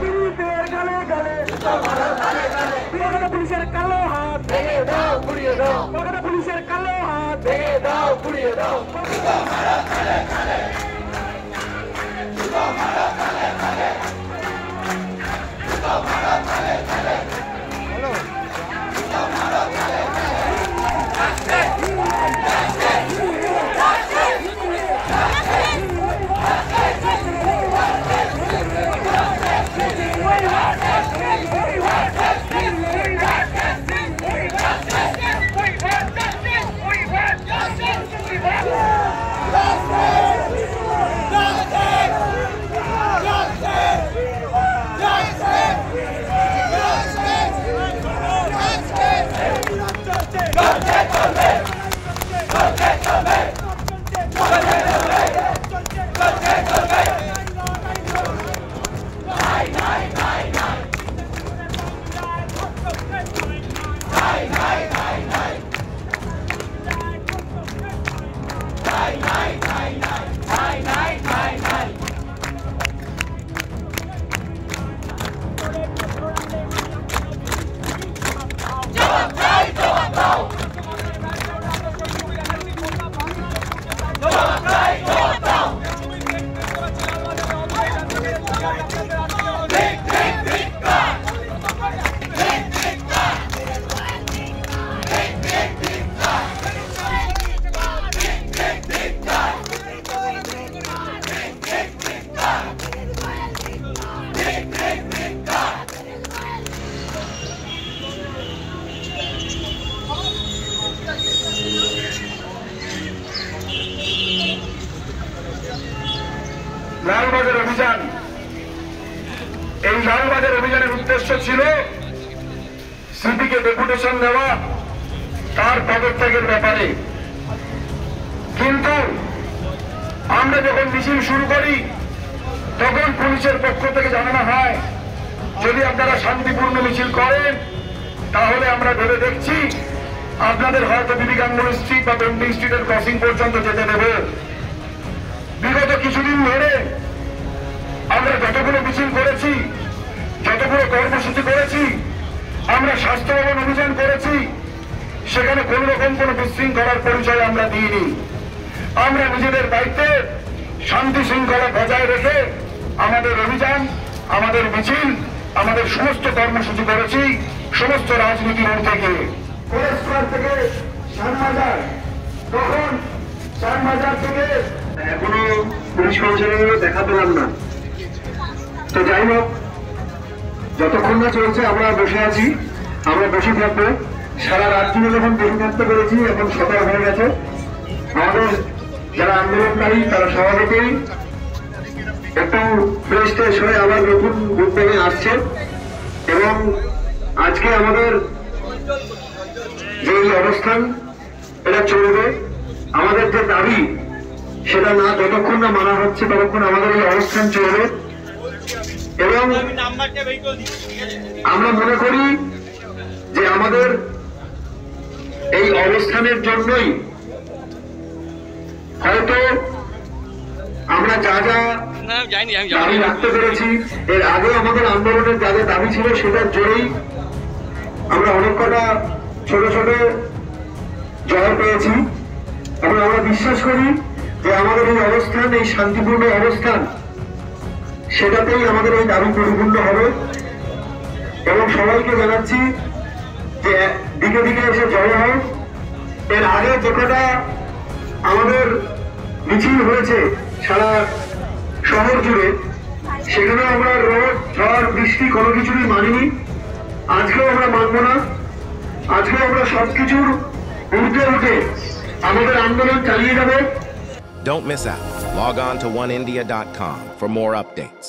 বিরোধীদের গালে গালে কলকাতা পুলিশের কালো হাত ভেঙে দাও পুড়িয়ে দাও কলকাতা পুলিশের কালো হাত ভেঙে দাও পুড়িয়ে দাও লালবাজার অভিযান এই লালবাজার অভিযানের উদ্দেশ্য ছিল সিপিকে ডেপুটেশন দেওয়া তার পদত্যাগের ব্যাপারে। কিন্তু আমরা যখন মিছিল শুরু করি তখন পুলিশের পক্ষ থেকে জানানো হয় যদি আপনারা শান্তিপূর্ণ মিছিল করেন তাহলে আমরা ভেবে দেখছি আপনাদের হয়তো বিবেকানন্দ স্ট্রিট বা বেন্টিং স্ট্রিটের ক্রসিং পর্যন্ত যেতে দেবে। বিগত কিছুদিন ধরে আমরা যতগুলো মিছিল করেছি, যতগুলো কর্মসূচি করেছি, আমরা স্বাস্থ্য ভবন অভিযান করেছি, সেখানে কোন রকম কোন বিশৃঙ্খলার পরিচয় আমরা দিইনি। আমরা নিজেদের দায়িত্বে শান্তি শৃঙ্খলা বজায় রেখে আমাদের অভিযান, আমাদের মিছিল, আমাদের সমস্ত কর্মসূচি করেছি সমস্ত রাজনীতির ঊর্ধ্বে গিয়ে। থেকে শ্যামবাজার, তখন শ্যামবাজার থেকে এখনো পুলিশ কমিশনারেরও দেখা পেলাম না। তো যাই হোক, যতক্ষণ না চলছে আমরা বসে আছি, আমরা বসে থাকবো। সারা রাত দিনে যখন বসে থাকতে পেরেছি, এখন সকাল হয়ে গেছে। আমাদের যারা আন্দোলনকারী তারা স্বভাবতই একটু ফ্রেশ ট্রেশ হয়ে আবার নতুন উদ্যোগে আসছে। এবং আজকে আমাদের যে অবস্থান এটা চলবে, আমাদের যে দাবি সেটা না যতক্ষণ না মানা হচ্ছে ততক্ষণ আমাদের এই অবস্থান চলবে। এবং আমরা মনে করি যে আমাদের এই অবস্থানের জন্যই হয়তো আমরা যা যা দাবি রাখতে পেরেছি, এর আগে আমাদের আন্দোলনের যা যা দাবি ছিল সেটার জোরেই আমরা অনেক কটা ছোট ছোট জয় পেয়েছি। এবং আমরা বিশ্বাস করি যে আমাদের এই অবস্থান, এই শান্তিপূর্ণ অবস্থান, সেটাতেই আমাদের এই দাবি পরিপূর্ণ হবে। এবং সবাইকে জানাচ্ছি যে দিকে দিকে এসে জয় হয়। এর আগে যে কটা আমাদের মিছিল হয়েছে সারা শহর জুড়ে, সেখানে আমরা রোদ ঝড় বৃষ্টি কোনো কিছুরই মানিনি। আজকেও আমরা মানব না। আজকে আমরা সবকিছুর ঊর্ধ্বে উঠে আমাদের আন্দোলন চালিয়ে যাব। Don't miss out. Log on to oneindia.com for more updates.